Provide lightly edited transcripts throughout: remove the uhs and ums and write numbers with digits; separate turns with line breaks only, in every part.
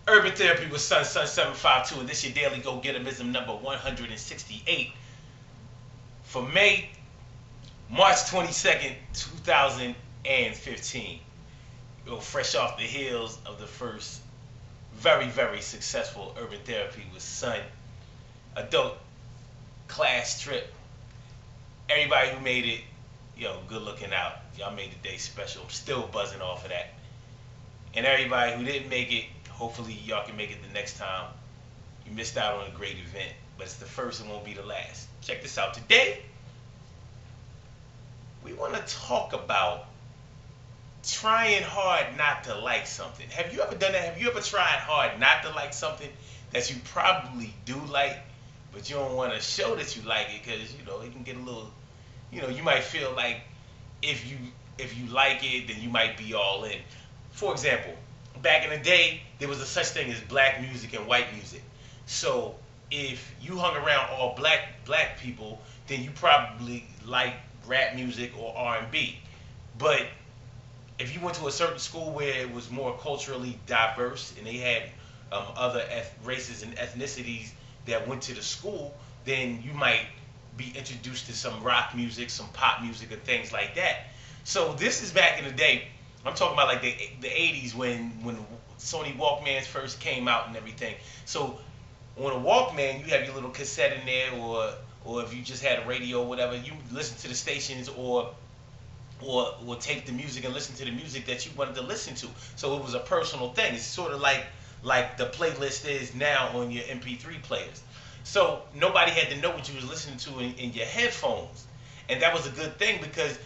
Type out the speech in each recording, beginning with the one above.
Urban Therapy with Sun752, and this your daily Gogetemism number 168 for March 22nd, 2015. Yo, fresh off the heels of the first very, very successful Urban Therapy with Sun adult class trip. Everybody who made it, yo, good looking out. Y'all made the day special. I'm still buzzing off of that. And everybody who didn't make it, hopefully y'all can make it the next time. You missed out on a great event, but it's the first and won't be the last. Check this out. Today, we want to talk about trying hard not to like something. Have you ever done that? Have you ever tried hard not to like something that you probably do like, but you don't want to show that you like it because, it can get a little, you might feel like if you like it, then you might be all in. For example, back in the day, there was a such thing as black music and white music. So if you hung around all black people, then you probably like rap music or R&B. But if you went to a certain school where it was more culturally diverse and they had other races and ethnicities that went to the school, then you might be introduced to some rock music, some pop music, and things like that. So this is back in the day. I'm talking about like the 80s when Sony Walkmans first came out and everything. So on a Walkman, you have your little cassette in there, or if you just had a radio or whatever, you listen to the stations or take the music and listen to the music that you wanted to listen to. So it was a personal thing. It's sort of like the playlist is now on your MP3 players. So nobody had to know what you was listening to in your headphones. And that was a good thing because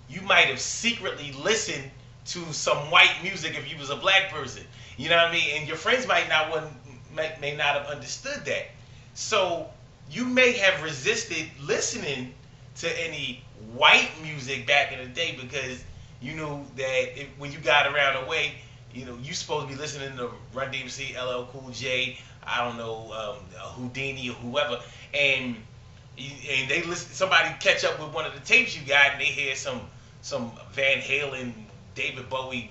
you might have secretly listened to some white music if you was a black person. You know what I mean? And your friends may not have understood that. So you may have resisted listening to any white music back in the day because you knew that when you got around the way, you supposed to be listening to Run DMC, LL Cool J, I don't know, Houdini or whoever, and they listen. Somebody catch up with one of the tapes you got, and they hear some Van Halen, David Bowie,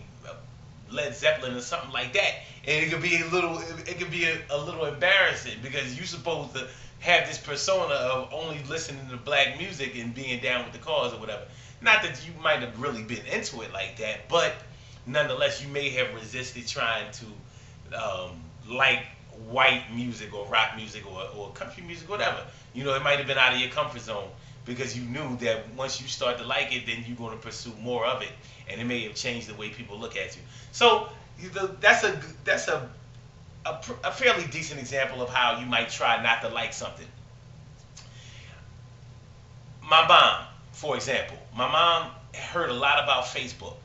Led Zeppelin, or something like that, and it could be a little embarrassing because you supposed to have this persona of only listening to black music and being down with the cause or whatever. Not that you might have really been into it like that, but nonetheless, you may have resisted trying to like white music or rock music or country music, whatever. It might have been out of your comfort zone because you knew that once you start to like it, then you're going to pursue more of it, and it may have changed the way people look at you. So that's a fairly decent example of how you might try not to like something. My mom, for example, heard a lot about Facebook,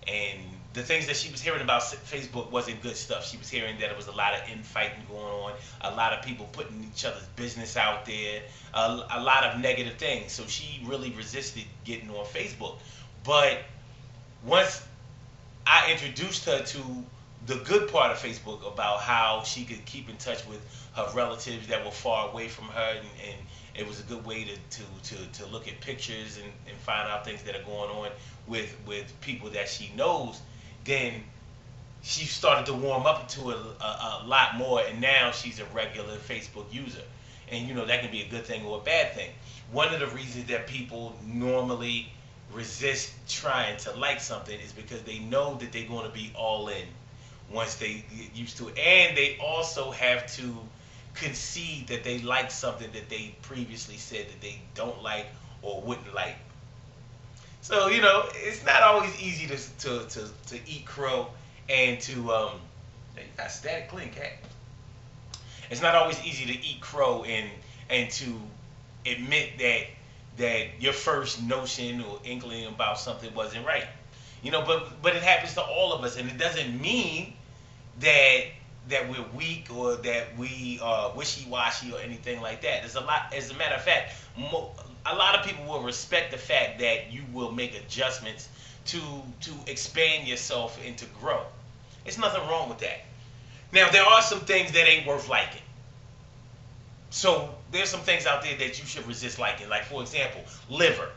and the things that she was hearing about Facebook wasn't good stuff. She was hearing that it was a lot of infighting going on, a lot of people putting each other's business out there, a lot of negative things. So she really resisted getting on Facebook. But once I introduced her to the good part of Facebook about how she could keep in touch with her relatives that were far away from her, and it was a good way to look at pictures and find out things that are going on with people that she knows, then she started to warm up to it a lot more, and now she's a regular Facebook user. And that can be a good thing or a bad thing. One of the reasons that people normally resist trying to like something is because they know that they're going to be all in once they get used to it, and they also have to concede that they like something that they previously said that they don't like or wouldn't like. So it's not always easy to eat crow and to you got static clean cat. It's not always easy to eat crow and to admit that your first notion or inkling about something wasn't right. But it happens to all of us, and it doesn't mean that we're weak or that we are wishy-washy or anything like that. There's a lot. As a matter of fact, a lot of people will respect the fact that you will make adjustments to expand yourself and to grow. There's nothing wrong with that. Now, there are some things that ain't worth liking. So there's some things out there that you should resist liking. Like, for example, liver.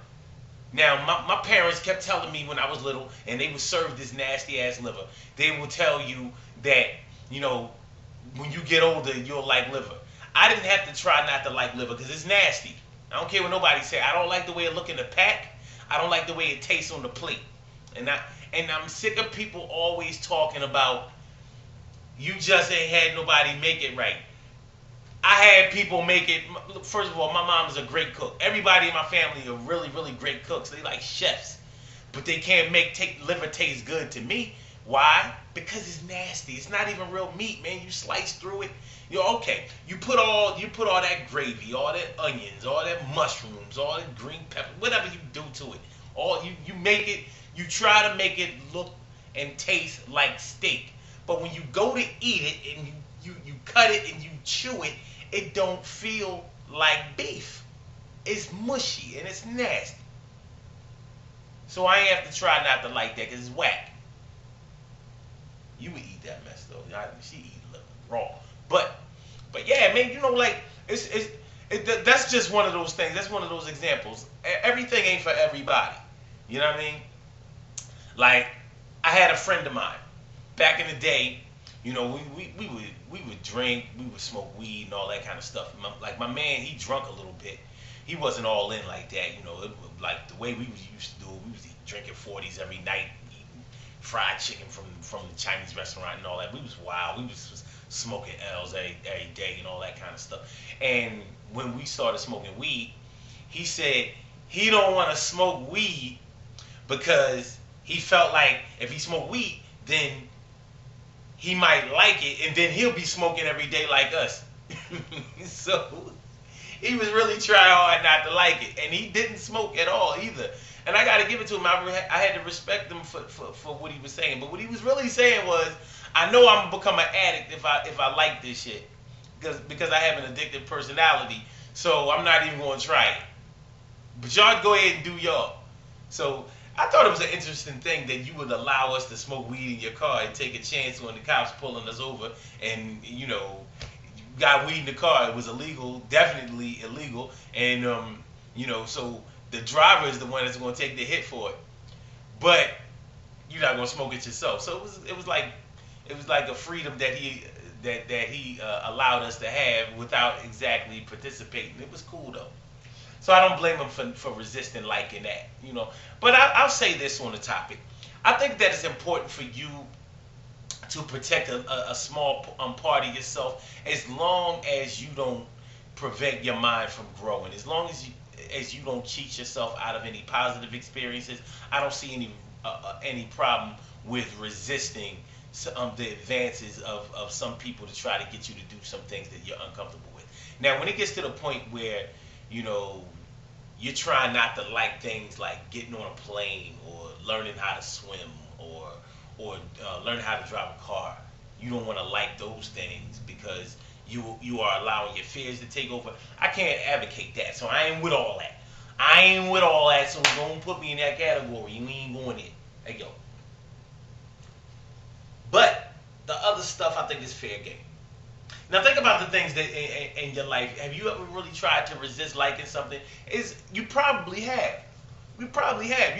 Now, my parents kept telling me when I was little, and they would serve this nasty ass liver. They would tell you that when you get older, you'll like liver. I didn't have to try not to like liver because it's nasty. I don't care what nobody say. I don't like the way it look in the pack. I don't like the way it tastes on the plate. And I'm sick of people always talking about you just ain't had nobody make it right. I had people make it. First of all, my mom is a great cook. Everybody in my family are really, really great cooks. They like chefs, but they can't make liver taste good to me. Why? Because it's nasty. It's not even real meat, man. You slice through it. You're okay. You put all that gravy, all that onions, all that mushrooms, all that green pepper, whatever you do to it. All you make it. You try to make it look and taste like steak. But when you go to eat it and you cut it and you chew it, it don't feel like beef. It's mushy and it's nasty. So I ain't have to try not to like that because it's whack. You would eat that mess though. She eat liver raw. But yeah, man, like that's just one of those things. That's one of those examples. Everything ain't for everybody. You know what I mean? Like I had a friend of mine back in the day. We would drink, we would smoke weed and all that kind of stuff. Like my man, he drunk a little bit. He wasn't all in like that. Like the way we used to do it. We was drinking 40s every night, eating fried chicken from the Chinese restaurant and all that. We was wild. We was smoking L's every day and all that kind of stuff. And when we started smoking weed, he said he don't want to smoke weed because he felt like if he smoked weed, then he might like it, and then he'll be smoking every day like us. So he was really trying hard not to like it, and he didn't smoke at all either. And I got to give it to him. I had to respect him for what he was saying. But what he was really saying was, I know I'm gonna become an addict if I like this shit, because I have an addictive personality. So I'm not even gonna try it. But y'all go ahead and do y'all. So I thought it was an interesting thing that you would allow us to smoke weed in your car and take a chance when the cops pulling us over and, you got weed in the car. It was illegal, definitely illegal. And, so the driver is the one that's going to take the hit for it. But you're not going to smoke it yourself. So it was like a freedom that he allowed us to have without exactly participating. It was cool, though. So I don't blame him for resisting liking that, But I'll say this on the topic. I think that it's important for you to protect a small part of yourself as long as you don't prevent your mind from growing. As long as you don't cheat yourself out of any positive experiences, I don't see any problem with resisting the advances of some people to try to get you to do some things that you're uncomfortable with. Now, when it gets to the point where you're trying not to like things like getting on a plane or learning how to swim or learning how to drive a car. You don't want to like those things because you are allowing your fears to take over. I can't advocate that, so I ain't with all that. So don't put me in that category. You ain't going in. Hey, yo. But the other stuff I think is fair game. Now think about the things that in your life. Have you ever really tried to resist liking something? You probably have. We probably have.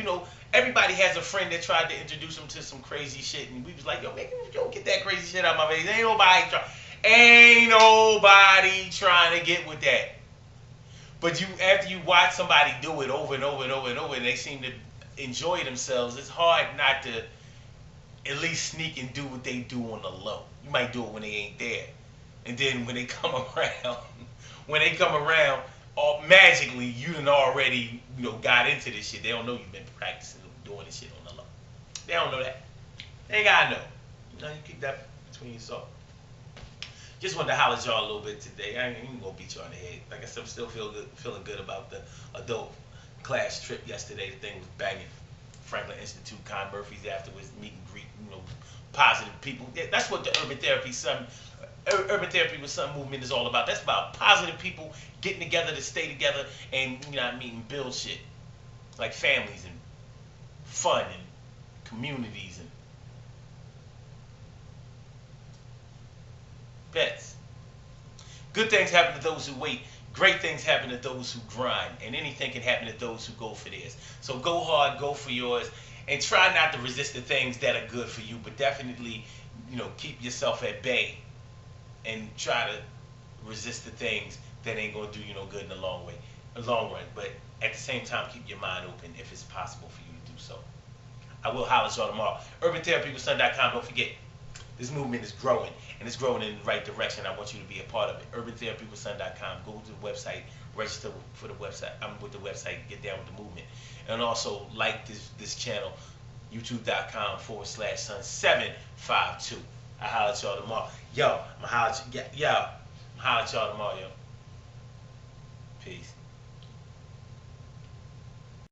Everybody has a friend that tried to introduce them to some crazy shit, and we was like, yo, man, get that crazy shit out of my face. Ain't nobody trying to get with that. But after you watch somebody do it over and over and over and over, and they seem to enjoy themselves, it's hard not to at least sneak and do what they do on the low. You might do it when they ain't there. And then when they come around, magically you done already got into this shit. They don't know you've been practicing doing this shit on the low. They don't know that. They ain't gotta know. You keep that between yourself. Just wanted to holler at y'all a little bit today. I ain't even gonna beat y'all in the head. Like I said, I'm still feeling good about the adult class trip yesterday. The thing was banging. Franklin Institute, Con Murphy's afterwards, meet and greet, positive people. Yeah, that's what the Urban Therapy with Sun movement is all about. That's about positive people getting together to stay together and build shit like families and fun and communities and pets. Good things happen to those who wait. Great things happen to those who grind, and anything can happen to those who go for theirs. So go hard, go for yours, and try not to resist the things that are good for you, but definitely, keep yourself at bay and try to resist the things that ain't gonna do you no good in the long run. But at the same time, keep your mind open if it's possible for you to do so. I will holler at y'all tomorrow. UrbanTherapyWithSon.com. Don't forget, this movement is growing, and it's growing in the right direction. I want you to be a part of it. UrbanTherapyWithSon.com. Go to the website, register for the website. I'm with the website. Get down with the movement, and also like this channel, YouTube.com/Son752. I holler at y'all tomorrow. Yo, I'm holler at y'all tomorrow, yo. Peace.